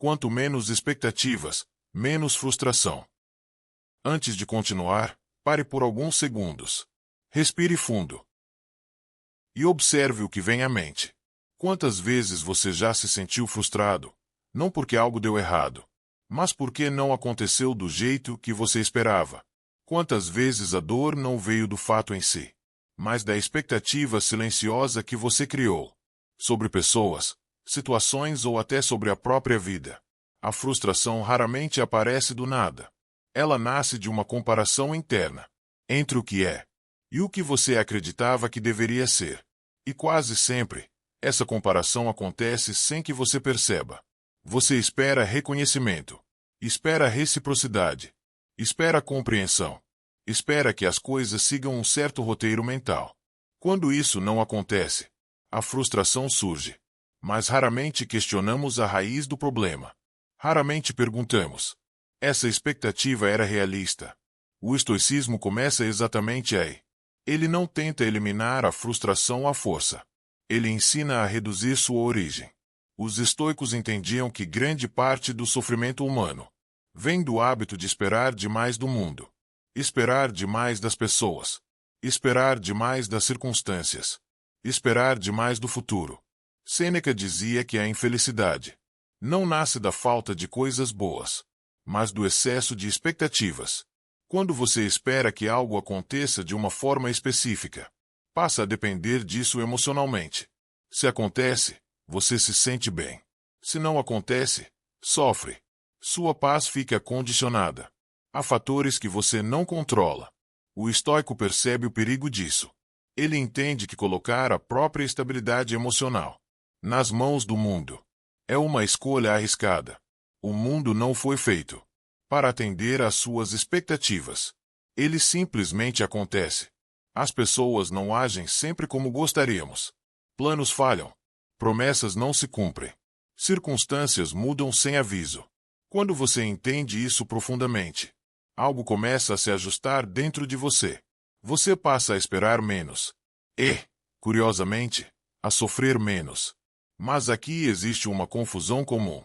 Quanto menos expectativas, menos frustração. Antes de continuar, pare por alguns segundos. Respire fundo. E observe o que vem à mente. Quantas vezes você já se sentiu frustrado, não porque algo deu errado, mas porque não aconteceu do jeito que você esperava? Quantas vezes a dor não veio do fato em si, mas da expectativa silenciosa que você criou? Sobre pessoas, situações ou até sobre a própria vida. A frustração raramente aparece do nada. Ela nasce de uma comparação interna entre o que é e o que você acreditava que deveria ser. E quase sempre, essa comparação acontece sem que você perceba. Você espera reconhecimento, espera reciprocidade, espera compreensão, espera que as coisas sigam um certo roteiro mental. Quando isso não acontece, a frustração surge. Mas raramente questionamos a raiz do problema. Raramente perguntamos: essa expectativa era realista? O estoicismo começa exatamente aí. Ele não tenta eliminar a frustração à força. Ele ensina a reduzir sua origem. Os estoicos entendiam que grande parte do sofrimento humano vem do hábito de esperar demais do mundo, esperar demais das pessoas, esperar demais das circunstâncias, esperar demais do futuro. Sêneca dizia que a infelicidade não nasce da falta de coisas boas, mas do excesso de expectativas. Quando você espera que algo aconteça de uma forma específica, passa a depender disso emocionalmente. Se acontece, você se sente bem. Se não acontece, sofre. Sua paz fica condicionada a fatores que você não controla. O estoico percebe o perigo disso. Ele entende que colocar a própria estabilidade emocional nas mãos do mundo é uma escolha arriscada. O mundo não foi feito para atender às suas expectativas. Ele simplesmente acontece. As pessoas não agem sempre como gostaríamos. Planos falham. Promessas não se cumprem. Circunstâncias mudam sem aviso. Quando você entende isso profundamente, algo começa a se ajustar dentro de você. Você passa a esperar menos. E, curiosamente, a sofrer menos. Mas aqui existe uma confusão comum.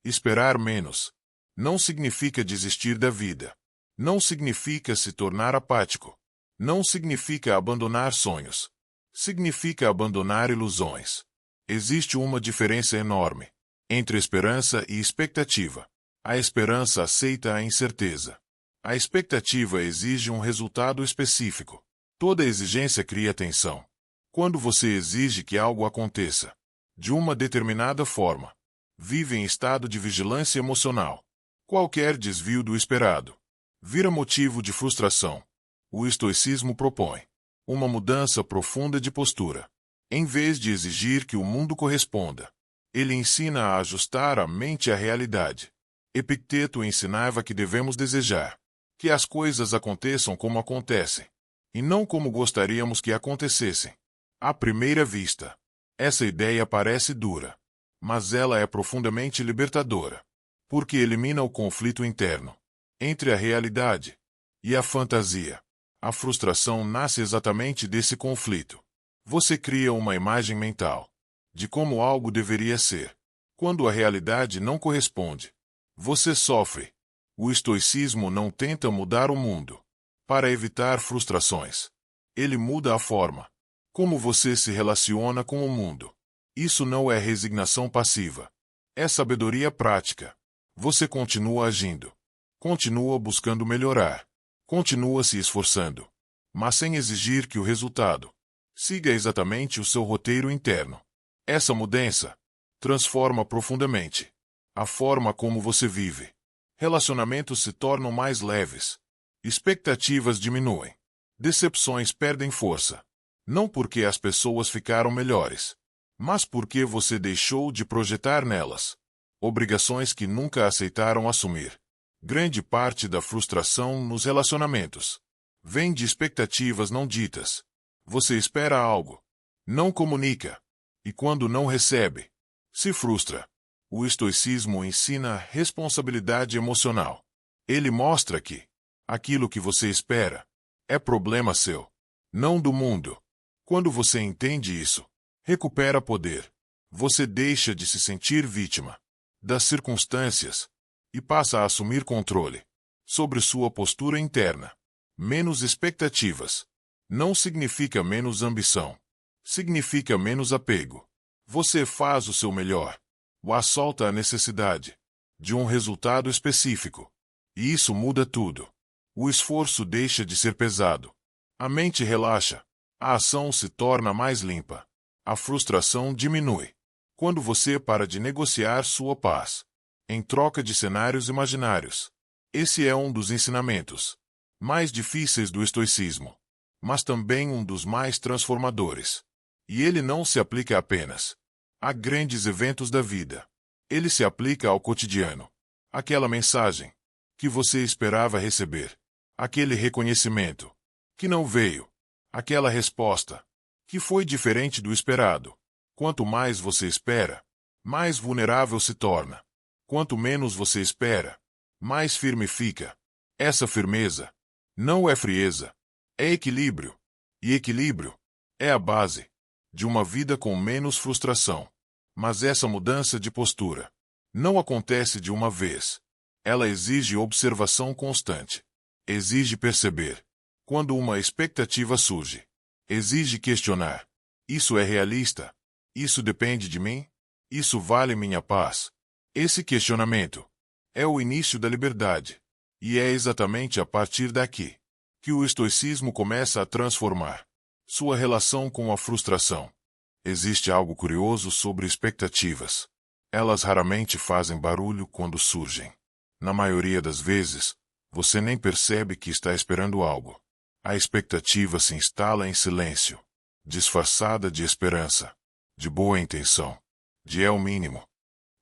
Esperar menos não significa desistir da vida. Não significa se tornar apático. Não significa abandonar sonhos. Significa abandonar ilusões. Existe uma diferença enorme entre esperança e expectativa. A esperança aceita a incerteza. A expectativa exige um resultado específico. Toda exigência cria tensão. Quando você exige que algo aconteça de uma determinada forma, vive em estado de vigilância emocional. Qualquer desvio do esperado vira motivo de frustração. O estoicismo propõe uma mudança profunda de postura. Em vez de exigir que o mundo corresponda, ele ensina a ajustar a mente à realidade. Epicteto ensinava que devemos desejar que as coisas aconteçam como acontecem, e não como gostaríamos que acontecessem. À primeira vista, essa ideia parece dura, mas ela é profundamente libertadora, porque elimina o conflito interno entre a realidade e a fantasia. A frustração nasce exatamente desse conflito. Você cria uma imagem mental de como algo deveria ser. Quando a realidade não corresponde, você sofre. O estoicismo não tenta mudar o mundo para evitar frustrações. Ele muda a forma como você se relaciona com o mundo. Isso não é resignação passiva. É sabedoria prática. Você continua agindo. Continua buscando melhorar. Continua se esforçando. Mas sem exigir que o resultado siga exatamente o seu roteiro interno. Essa mudança transforma profundamente a forma como você vive. Relacionamentos se tornam mais leves. Expectativas diminuem. Decepções perdem força. Não porque as pessoas ficaram melhores, mas porque você deixou de projetar nelas obrigações que nunca aceitaram assumir. Grande parte da frustração nos relacionamentos vem de expectativas não ditas. Você espera algo, não comunica, e quando não recebe, se frustra. O estoicismo ensina responsabilidade emocional. Ele mostra que aquilo que você espera é problema seu, não do mundo. Quando você entende isso, recupera poder. Você deixa de se sentir vítima. das circunstâncias, e passa a assumir controle sobre sua postura interna. Menos expectativas não significa menos ambição. Significa menos apego. Você faz o seu melhor. O assolta a necessidade de um resultado específico. E isso muda tudo. O esforço deixa de ser pesado. A mente relaxa. A ação se torna mais limpa. A frustração diminui. Quando você para de negociar sua paz em troca de cenários imaginários. Esse é um dos ensinamentos mais difíceis do estoicismo, mas também um dos mais transformadores. E ele não se aplica apenas a grandes eventos da vida. Ele se aplica ao cotidiano. Aquela mensagem que você esperava receber. Aquele reconhecimento que não veio. Aquela resposta que foi diferente do esperado. Quanto mais você espera, mais vulnerável se torna. Quanto menos você espera, mais firme fica. Essa firmeza não é frieza, é equilíbrio. E equilíbrio é a base de uma vida com menos frustração. Mas essa mudança de postura não acontece de uma vez. Ela exige observação constante. Exige perceber quando uma expectativa surge. Exige questionar. Isso é realista? Isso depende de mim? Isso vale minha paz? Esse questionamento é o início da liberdade. E é exatamente a partir daqui que o estoicismo começa a transformar sua relação com a frustração. Existe algo curioso sobre expectativas. Elas raramente fazem barulho quando surgem. Na maioria das vezes, você nem percebe que está esperando algo. A expectativa se instala em silêncio, disfarçada de esperança, de boa intenção, de é o mínimo.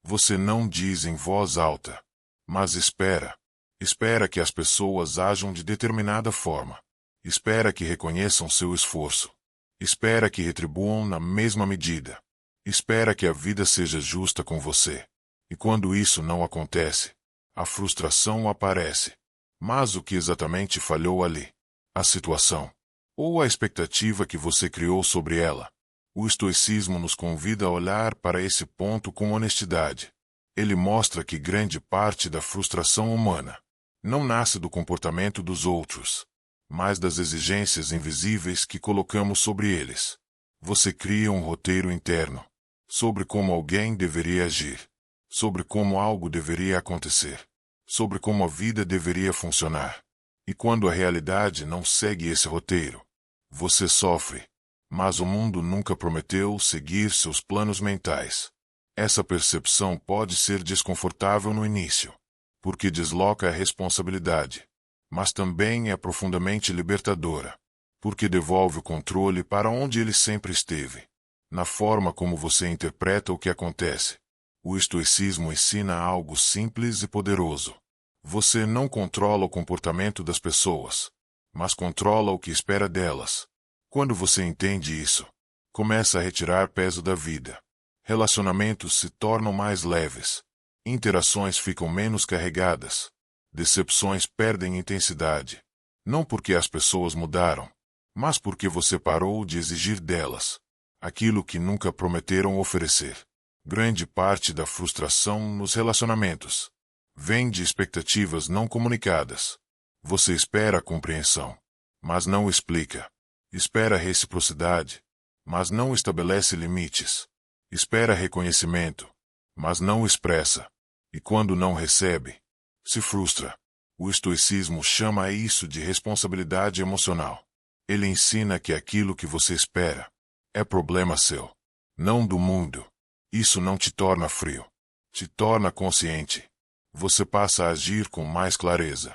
Você não diz em voz alta, mas espera. Espera que as pessoas ajam de determinada forma. Espera que reconheçam seu esforço. Espera que retribuam na mesma medida. Espera que a vida seja justa com você. E quando isso não acontece, a frustração aparece. Mas o que exatamente falhou ali? A situação ou a expectativa que você criou sobre ela? O estoicismo nos convida a olhar para esse ponto com honestidade. Ele mostra que grande parte da frustração humana não nasce do comportamento dos outros, mas das exigências invisíveis que colocamos sobre eles. Você cria um roteiro interno sobre como alguém deveria agir, sobre como algo deveria acontecer, sobre como a vida deveria funcionar. E quando a realidade não segue esse roteiro, você sofre. Mas o mundo nunca prometeu seguir seus planos mentais. Essa percepção pode ser desconfortável no início, porque desloca a responsabilidade, mas também é profundamente libertadora, porque devolve o controle para onde ele sempre esteve, na forma como você interpreta o que acontece. O estoicismo ensina algo simples e poderoso. Você não controla o comportamento das pessoas, mas controla o que espera delas. Quando você entende isso, começa a retirar peso da vida. Relacionamentos se tornam mais leves. Interações ficam menos carregadas. Decepções perdem intensidade. Não porque as pessoas mudaram, mas porque você parou de exigir delas aquilo que nunca prometeram oferecer. Grande parte da frustração nos relacionamentos vem de expectativas não comunicadas. Você espera a compreensão, mas não explica. Espera reciprocidade, mas não estabelece limites. Espera reconhecimento, mas não expressa. E quando não recebe, se frustra. O estoicismo chama a isso de responsabilidade emocional. Ele ensina que aquilo que você espera é problema seu, não do mundo. Isso não te torna frio, te torna consciente. Você passa a agir com mais clareza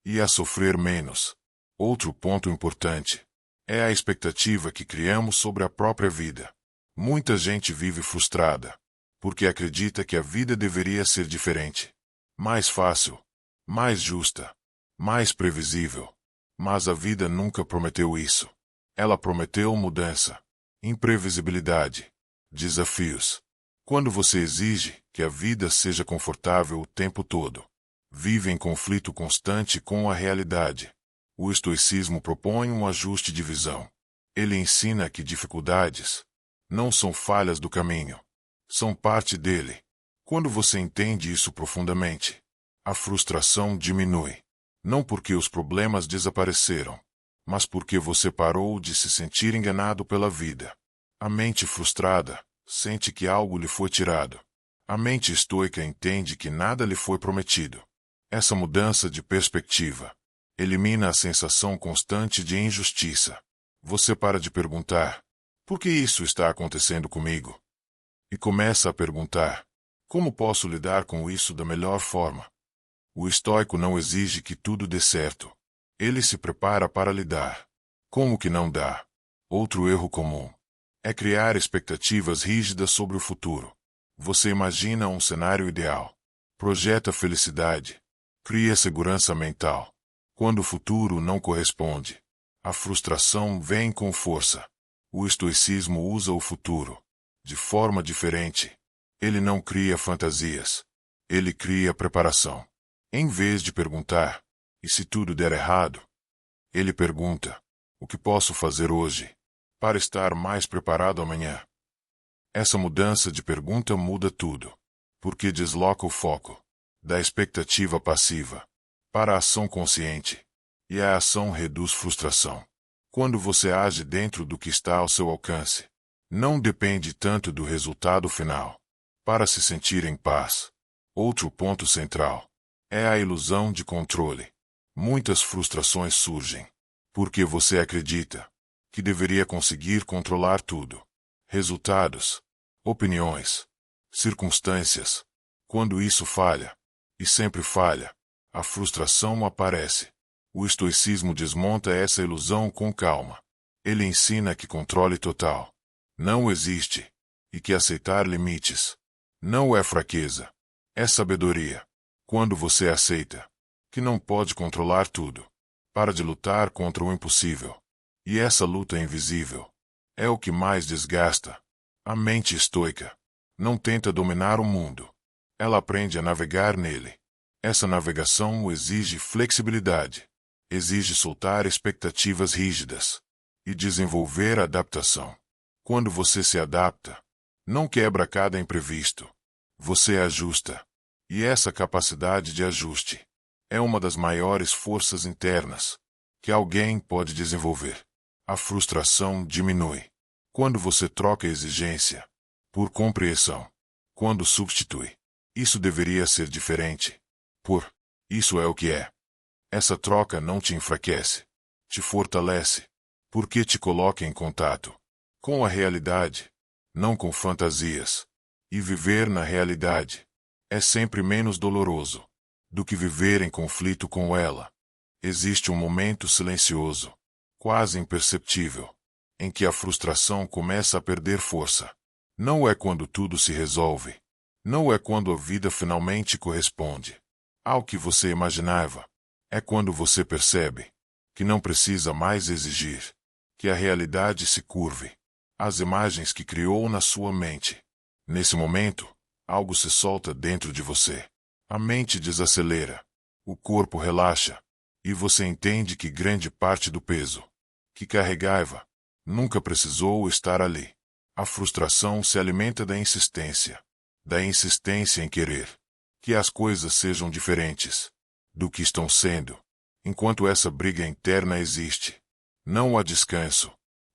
e a sofrer menos. Outro ponto importante é a expectativa que criamos sobre a própria vida. Muita gente vive frustrada, porque acredita que a vida deveria ser diferente. Mais fácil, mais justa, mais previsível. Mas a vida nunca prometeu isso. Ela prometeu mudança, imprevisibilidade, desafios. Quando você exige que a vida seja confortável o tempo todo, vive em conflito constante com a realidade. O estoicismo propõe um ajuste de visão. Ele ensina que dificuldades não são falhas do caminho, são parte dele. Quando você entende isso profundamente, a frustração diminui. Não porque os problemas desapareceram, mas porque você parou de se sentir enganado pela vida. A mente frustrada sente que algo lhe foi tirado. A mente estoica entende que nada lhe foi prometido. Essa mudança de perspectiva elimina a sensação constante de injustiça. Você para de perguntar: por que isso está acontecendo comigo? E começa a perguntar: como posso lidar com isso da melhor forma? O estoico não exige que tudo dê certo. Ele se prepara para lidar. Como que não dá? Outro erro comum é criar expectativas rígidas sobre o futuro. Você imagina um cenário ideal, projeta felicidade, cria segurança mental. Quando o futuro não corresponde, a frustração vem com força. O estoicismo usa o futuro de forma diferente. Ele não cria fantasias, ele cria preparação. Em vez de perguntar: e se tudo der errado? Ele pergunta: o que posso fazer hoje para estar mais preparado amanhã? Essa mudança de pergunta muda tudo, porque desloca o foco da expectativa passiva para a ação consciente, e a ação reduz frustração. Quando você age dentro do que está ao seu alcance, não depende tanto do resultado final para se sentir em paz. Outro ponto central é a ilusão de controle. Muitas frustrações surgem porque você acredita que deveria conseguir controlar tudo. Resultados, opiniões, circunstâncias. Quando isso falha, e sempre falha, a frustração aparece. O estoicismo desmonta essa ilusão com calma. Ele ensina que controle total não existe, e que aceitar limites não é fraqueza, é sabedoria. Quando você aceita que não pode controlar tudo, para de lutar contra o impossível. E essa luta invisível é o que mais desgasta. A mente estoica não tenta dominar o mundo. Ela aprende a navegar nele. Essa navegação exige flexibilidade, exige soltar expectativas rígidas e desenvolver adaptação. Quando você se adapta, não quebra cada imprevisto. Você ajusta. E essa capacidade de ajuste é uma das maiores forças internas que alguém pode desenvolver. A frustração diminui quando você troca exigência por compreensão. Quando substitui: isso deveria ser diferente, por isso é o que é. Essa troca não te enfraquece, te fortalece, porque te coloca em contato com a realidade, não com fantasias. E viver na realidade é sempre menos doloroso do que viver em conflito com ela. Existe um momento silencioso, quase imperceptível, em que a frustração começa a perder força. Não é quando tudo se resolve. Não é quando a vida finalmente corresponde ao que você imaginava. É quando você percebe que não precisa mais exigir que a realidade se curve às imagens que criou na sua mente. Nesse momento, algo se solta dentro de você. A mente desacelera, o corpo relaxa, e você entende que grande parte do peso que carregava nunca precisou estar ali. A frustração se alimenta da insistência em querer que as coisas sejam diferentes do que estão sendo. Enquanto essa briga interna existe, não há descanso.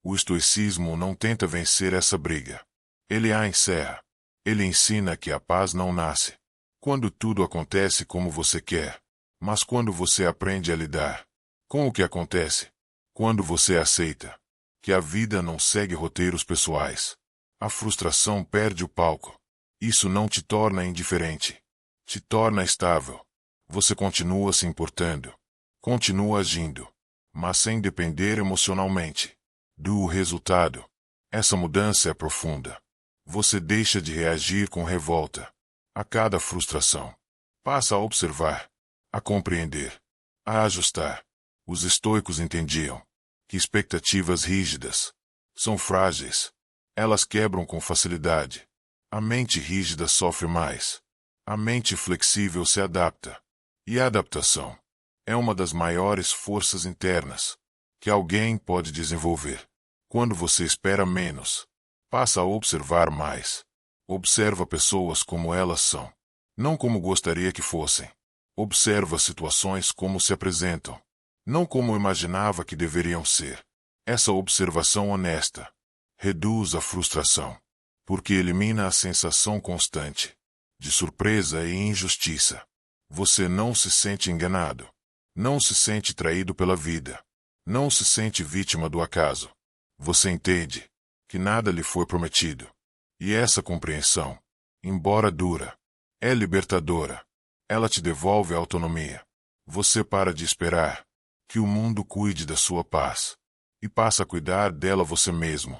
O estoicismo não tenta vencer essa briga. Ele a encerra. Ele ensina que a paz não nasce quando tudo acontece como você quer, mas quando você aprende a lidar com o que acontece. Quando você aceita que a vida não segue roteiros pessoais, a frustração perde o palco. Isso não te torna indiferente, te torna estável. Você continua se importando, continua agindo, mas sem depender emocionalmente do resultado. Essa mudança é profunda. Você deixa de reagir com revolta a cada frustração. Passa a observar, a compreender, a ajustar. Os estoicos entendiam que expectativas rígidas são frágeis. Elas quebram com facilidade. A mente rígida sofre mais. A mente flexível se adapta. E a adaptação é uma das maiores forças internas que alguém pode desenvolver. Quando você espera menos, passa a observar mais. Observa pessoas como elas são, não como gostaria que fossem. Observa situações como se apresentam, não como imaginava que deveriam ser. Essa observação honesta reduz a frustração, porque elimina a sensação constante de surpresa e injustiça. Você não se sente enganado, não se sente traído pela vida, não se sente vítima do acaso. Você entende que nada lhe foi prometido. E essa compreensão, embora dura, é libertadora. Ela te devolve a autonomia. Você para de esperar que o mundo cuide da sua paz e passa a cuidar dela você mesmo.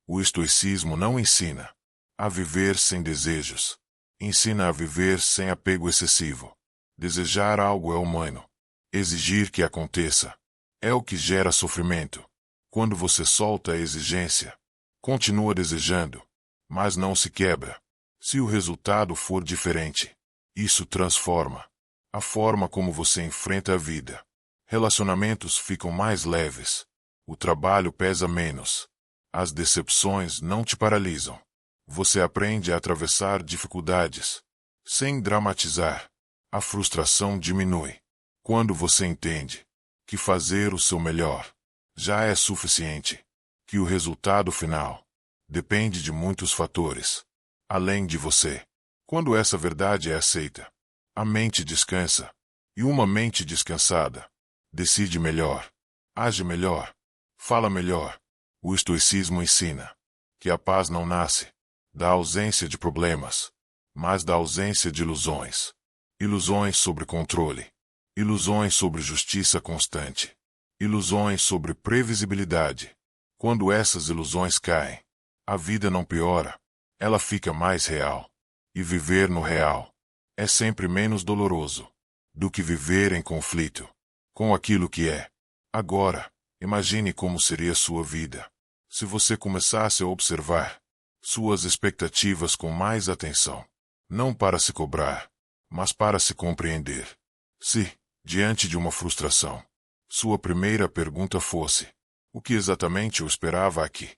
O estoicismo não ensina a viver sem desejos. Ensina a viver sem apego excessivo. Desejar algo é humano. Exigir que aconteça é o que gera sofrimento. Quando você solta a exigência, continua desejando, mas não se quebra. Se o resultado for diferente, isso transforma a forma como você enfrenta a vida. Relacionamentos ficam mais leves. O trabalho pesa menos. As decepções não te paralisam. Você aprende a atravessar dificuldades sem dramatizar. A frustração diminui quando você entende que fazer o seu melhor já é suficiente, que o resultado final depende de muitos fatores, além de você. Quando essa verdade é aceita, a mente descansa, e uma mente descansada decide melhor, age melhor, fala melhor. O estoicismo ensina que a paz não nasce da ausência de problemas, mas da ausência de ilusões. Ilusões sobre controle, ilusões sobre justiça constante, ilusões sobre previsibilidade. Quando essas ilusões caem, a vida não piora, ela fica mais real. E viver no real é sempre menos doloroso do que viver em conflito com aquilo que é. Agora, imagine como seria sua vida se você começasse a observar suas expectativas com mais atenção, não para se cobrar, mas para se compreender. Se, diante de uma frustração, sua primeira pergunta fosse: o que exatamente eu esperava aqui?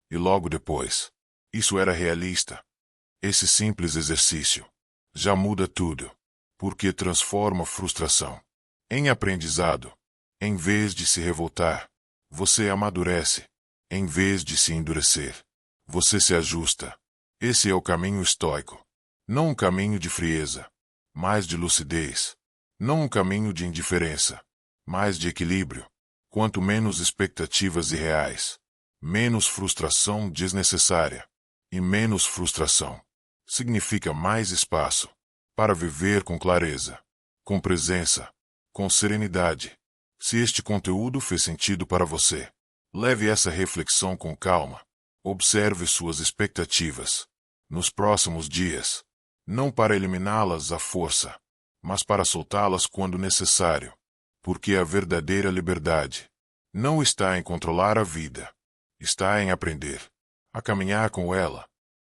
E logo depois, isso era realista. Esse simples exercício já muda tudo, porque transforma a frustração em aprendizado. Em vez de se revoltar, você amadurece. Em vez de se endurecer, você se ajusta. Esse é o caminho estoico. Não um caminho de frieza, mas de lucidez. Não um caminho de indiferença, mas de equilíbrio. Quanto menos expectativas irreais, menos frustração desnecessária. E menos frustração significa mais espaço para viver com clareza, com presença, com serenidade. Se este conteúdo fez sentido para você, leve essa reflexão com calma. Observe suas expectativas nos próximos dias, não para eliminá-las à força, mas para soltá-las quando necessário, porque a verdadeira liberdade não está em controlar a vida, está em aprender a caminhar com ela.